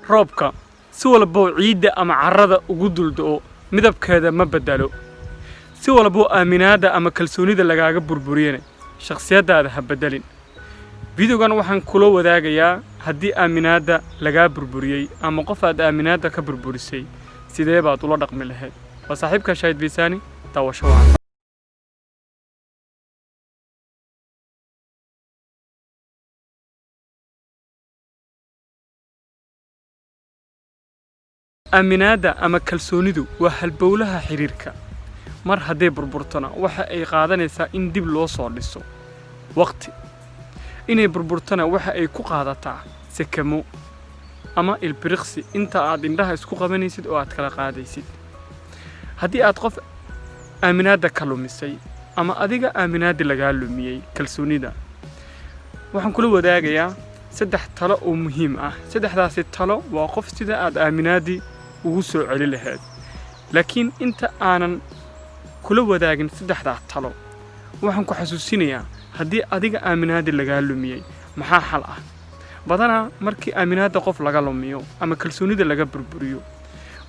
roobka si walba ciidda ama carrada ugu duldoo midabkeeda ma bedelo si walba aaminaada ama kalsoonida lagaaga burburiyeen shakhsiyadaada ha bedelin videogan waxaan kula wadaagayaa haddii aaminaada lagaa burburiyay ama qof aad aaminaada ka burburisay sidee baad ula dhaqmi lahayd waa saaxiibka Shahid Bisani daawasho wacan aaminaada ama kalsoonidu waa halbowlaha xiriirka mar haday burburtana waxa ay qaadanaysaa in dib loo soo dhiso waqti inay burburtana waxa ay ku qaadataa sekamo ama ilbiriqsi inta aad indhaha isku qabanaysid oo aad kala qaadaysid haddii aad qof aaminaada ka lumisay ama adiga aaminaada laga lumiyay kalsoonida waxaan kula wadaagayaa 3 talo oo muhiim ah 3daasi talo waa qof sida aad aaminaadi ugu soo celi lahayd laakiin inta aanan kula wadaagin 3 talo waxaan ku xasuusinayaa haddii adiga aaminaada laga lumiyay maxaa xal ah badana markii aaminaada qof laga lumiyo ama kalsoonida laga burburiyo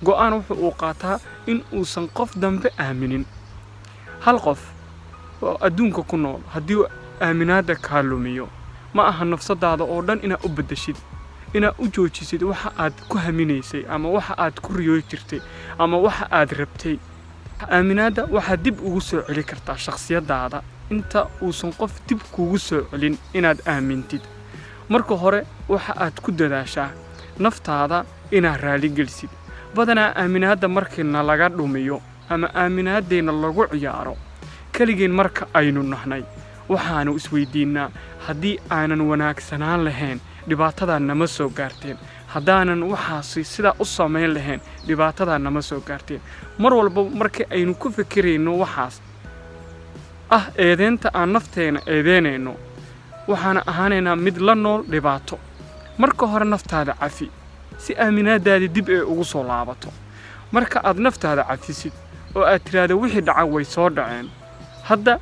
go'aan wuxuu qaataa in uusan qof dambe aaminin hal qof oo adduunka ku nool haddii aaminaada ka lumiyo ma aha nafsadaada oo dhan inaad u bedeshid inaad u joojisid waxa aad ku haminaysay ama waxa aad ku riyoy jirtay ama waxa aad rabtay aaminaada waxa dib ugu soo celi kartaa shakhsiyadaada inta uusan qof dib kugu soo celin inaad aamintid marka hore waxa aad ku dadaashaa naftaada inaad raali gelisid badana aaminaada markii laga dhumiyo ama aaminaadeena lagu ciyaaro kaligeen marka aynu nahnay waxaanu isweydiinaa haddii aanan wanaagsanaan lahayn dhibaatada nama soo gaarteen haddaanan waxaasi sida u sameyn lahayn dhibaatada nama soo gaarteen mar walba markii aynu ku fikirayno waxaas eedeenta aan nafteena eedeynayno waxaana ahaanaynaa mid la nool dhibaato marka hore naftaada cafi si aaminaadaadi dib ay ugu soo laabato marka aad naftaada cafisid oo aad tiraahdo wixii dhacay way soo dhaceen hadda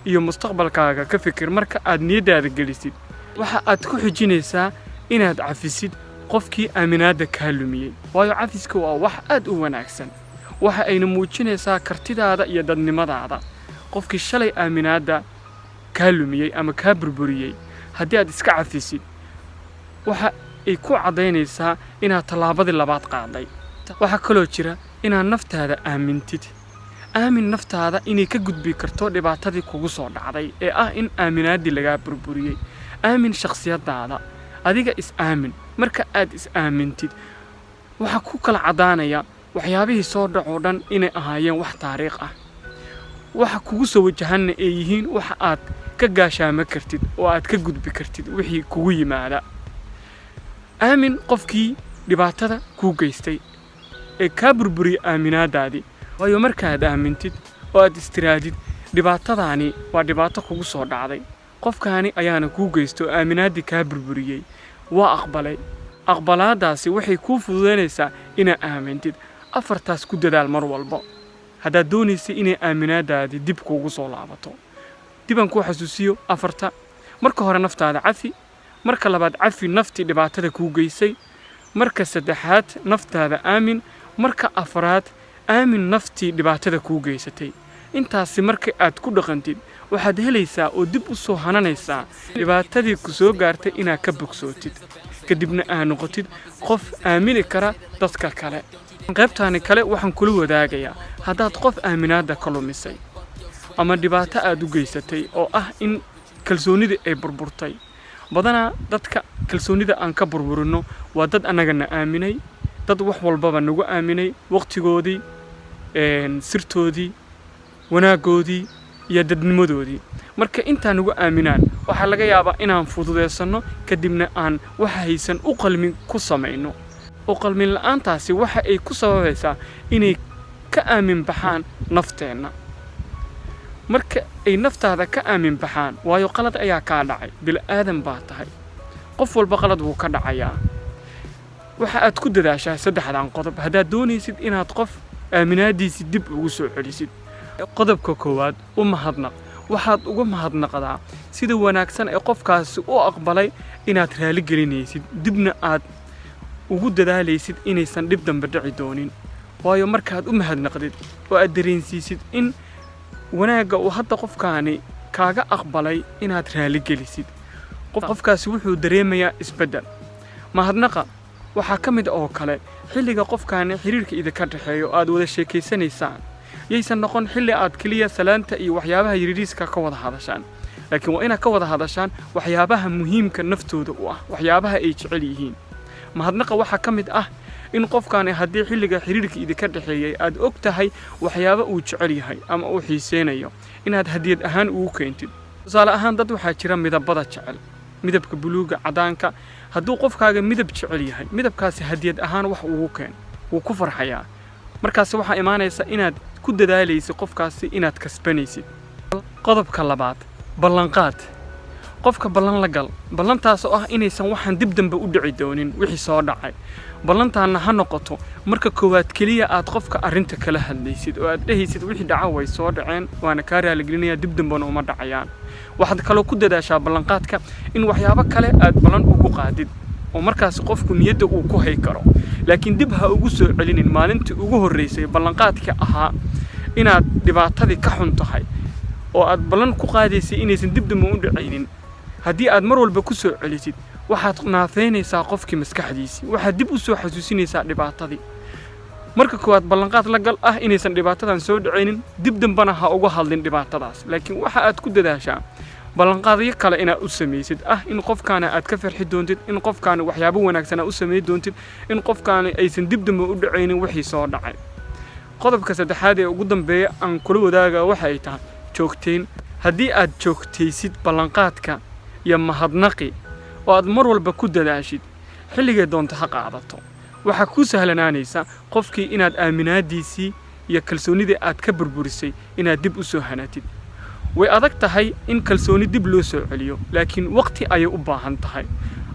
iyo mustaqbalkaaga ka fikir marka aad niyadaada gelisid waxa aad ku xijinaysaa inaad cafisid qofkii aaminaada ka lumiyay waayo cafiska waa wax aad u wanaagsan waxa ayna muujinaysaa kartidaada iyo dadnimadaada qofkii shalay aaminaada ka lumiyay ama ka burburiyay haddii aad iska cafisid waxa ay ku cadaynaysaa inaad talaabadii labaad qaaday waxa kaloo jira inaad naftaada aamintid aamin naftaada inay ka gudbi karto dhibaatadii kugu soo dhacday ee ah in aaminaadii laga burburiyay aamin shakhsiyadaada adiga is aamin marka aad is aamintid waxa ku kala cadaanaya waxyaabihii soo dhaco dhan inay ahaayeen wax taariikh ah waxa kugu soo wajahanna ay yihiin waxa aad ka gaashaama kartid oo aad ka gudbi kartid wixii kugu yimaada aamin qofkii dhibaatada ku geystay ee ka burburiyay aaminaadaadi waayo markaad aamintid oo aad istiraadid dhibaatadaani waa dhibaato kugu soo dhacday qofkaani ayaana ku geysto aaminaadi ka burburiyay waa aqbalaadaasi waxay ku fududeynaysaa inaad aamintid afartaas ku dadaal mar walba haddaad doonaysa inay aaminaadaadi dib kugu soo laabato diban ku xasuusiyo afarta marka hore naftaada cafi marka labaad cafi naftii dhibaatada ku geysay marka saddexaad naftaada aamin marka afraad aamin naftii dhibaatada ku geysatay intaasi markii aad ku dhaqantid waxaad helaysaa oo dib u soo hananaysaa dhibaatadii ku soo gaartay inaad ka bogsootid kadibna aad noqotid qof aamini kara dadka kale qaybtaani kale waxaan kula wadaagayaa haddaad qof aaminaada ka lumisay ama dhibaato aad u geysatay oo ah in kalsoonida ay burburtay badana dadka kalsoonida aan ka burburino waa dad anagana aaminay dad wax walbaba nagu aaminay waqtigoodii sirtoodii wanaagoodii iyo dadnimadoodii marka inta nagu aaminaan waxa laga yaabaa inaan fududeysano kadibna aan waxa haysan u qalmin ku sameeyno oo qalmin la'aantaasi waxa ay ku sababaysaa inay ka aamin baxaan nafteena marka ay naftaada ka aamin baxaan waayo qalad ayaa ka dhacay bil aadan baa tahay qof walba qalad wuu ka dhacayaa waxa aad ku dadaashaa 3 qodob haddaad doonaysid inaad qof aaminaadiisi dib ugu soo celisid qodobka koowaad u mahadnaq waxaad ugu mahadnaqdaa sida wanaagsan ee qofkaasi u aqbalay inaad raali gelinaysid dibna aad ugu dadaalaysid inaysan dhib dambe dhici doonin waayo markaad u mahadnaqdid oo aad dareensiisid in wanaagga uu hadda qofkaani kaaga aqbalay inaad raali gelisid qofkaasi wuxuu dareemayaa isbeddel mahadnaqa waxaa ka mid oo kale xilliga qofkaani xiriirka idinka dhaxeeyo aad wada sheekaysanaysaan yaysan noqon xilli aad kaliya salaanta iyo waxyaabaha yariiriiska ka wada hadashaan laakiin waa inaad ka wada hadashaan waxyaabaha muhiimka naftooda u ah waxyaabaha ay jecel yihiin mahadnaqa waxaa ka mid ah in qofkaani haddii xilliga xiriirka idinka dhaxeeyay aad og tahay waxyaabo uu jecel yahay ama uu xiiseynayo inaad hadiyad ahaan ugu keentid tusaale ahaan dad waxaa jira midabada jecel midabka buluuga cadaanka hadduu qofkaaga midab jecel yahay midabkaasi hadiyad ahaan wax ugu keen wuu ku farxayaa markaas waxaa imaanaysa inaad ku dadaalaysid qofkaasi inaad kasbanaysid qodobka labaad ballanqaad qofka ballan la gal ballantaas oo ah inaysan waxaan dib dambe u dhici doonin wixii soo dhacay ballantaana ha noqoto marka koowaad kaliya aad qofka arrinta kala hadlaysid oo aad dhahaysid wixii dhaca way soo dhaceen waana kaa raaligelinayaa dib dambena uma dhacayaan waxaad kaloo ku dadaashaa ballanqaadka in waxyaabo kale aad ballan ugu qaadid oo markaas qofku niyadda uu ku hay karo laakiin dib ha ugu soo celinin maalintii ugu horreysay ballanqaadka ahaa inaad dhibaatadii ka xun tahay oo aad ballan ku qaadaysay inaysan dib dambe u dhacaynin haddii aad mar walba ku soo celisid waxaad naafeynaysaa qofkii maskaxdiisii waxaad dib u soo xasuusinaysaa dhibaatadii marka koowaad ballanqaad la gal ah inaysan dhibaatadan soo dhacaynin dib dambana ha uga hadlin dhibaatadaas laakiin waxa aad ku dadaashaa ballanqaadyo kale inaad u samaysid ah in qofkaana aad ka farxi doontid in qofkaana waxyaabo wanaagsan aad u samayn doontid in qofkaana aysan dib dambe u dhacaynin wixii soo dhacay qodobka saddexaad ee ugu dambeeya aan kula wadaaga waxa ay tahay joogtayn haddii aad joogtaysid ballanqaadka iyo mahadnaqi oo aad mar walba ku dadaashid xilligay doonto ha qaadato waxaa kuu sahlanaanaysa qofkii inaad aaminaadiisii iyo kalsoonidii aad ka burburisay inaad dib u soo hanatid way adag tahay in kalsooni dib loo soo celiyo laakiin waqti ayay u baahan tahay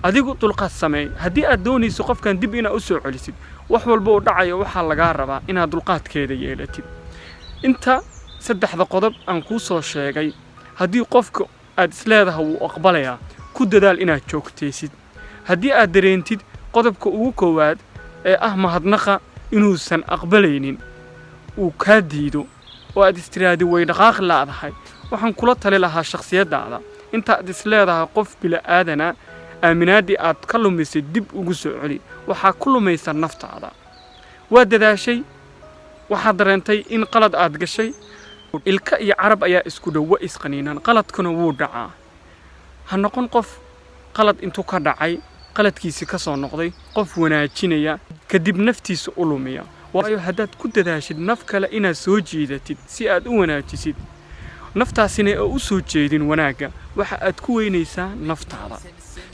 adigu dulqaad sameey haddii aad doonayso qofkan dib inaad u soo celisid wax walba oo dhacayo waxaa lagaa rabaa inaad dulqaadkeeda yeelatid inta saddexda qodob aan kuu soo sheegay haddii qofka aad isleedahay wuu aqbalayaa ku dadaal inaad joogtaysid haddii aad dareentid qodobka ugu koowaad ee ah mahadnaqa inuusan aqbalaynin uu kaa diido oo aad istiraadi way dhaqaaq laadahay waxaan kula tali lahaa shakhsiyadaada intaad isleedahay qof bila'aadana aaminaadii aad ka lumisay dib ugu soo celi waxaa ku lumaysa naftaada waa dadaashay waxaad dareentay in qalad aad gashay ilka iyo carab ayaa isku dhow isqaniinaan qaladkuna wuu dhacaa ha noqon qof qalad intuu ka dhacay qaladkiisii ka soo noqday qof wanaajinaya kadib naftiisa u lumiya waayo haddaad ku dadaashid naf kale inaad soo jiidatid si aad u wanaajisid naftaasina oo u soo jeedin wanaagga waxa aad ku weynaysaa naftaada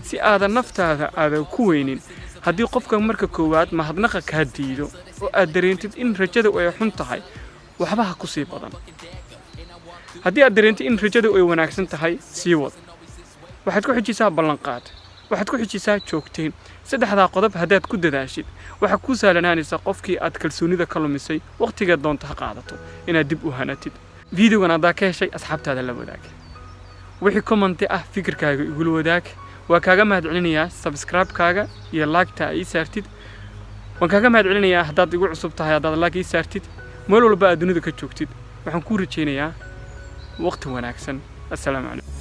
si aadan naftaada aadan ku weynin haddii qofka marka koowaad mahadnaqa kaa diido oo aad dareentid in rajada ay xun tahay waxba ha ku sii badan haddii aad dareentid in rajada ay wanaagsan tahay sii wad waxaad ku xijisaa ballanqaad waxaad ku xijisaa joogtayn saddexdaa qodob haddaad ku dadaashid waxaa kuu sahlanaanaysa qofkii aad kalsoonida ka lumisay waqtiga doonto ha qaadato inaad dib u hanatid fiidiyogan haddaa ka heshay asxaabtaada la wadaag wixii commenti ah fikirkaaga igula wadaag waa kaaga mahadcelinayaa subscribe-kaaga iyo like-ta ay saartid waan kaaga mahadcelinayaa haddaad igu cusub tahay haddaad like ii saartid meel walba aad dunida ka joogtid waxaan kuu rajaynayaa waqti wanaagsan assalaamu calaykum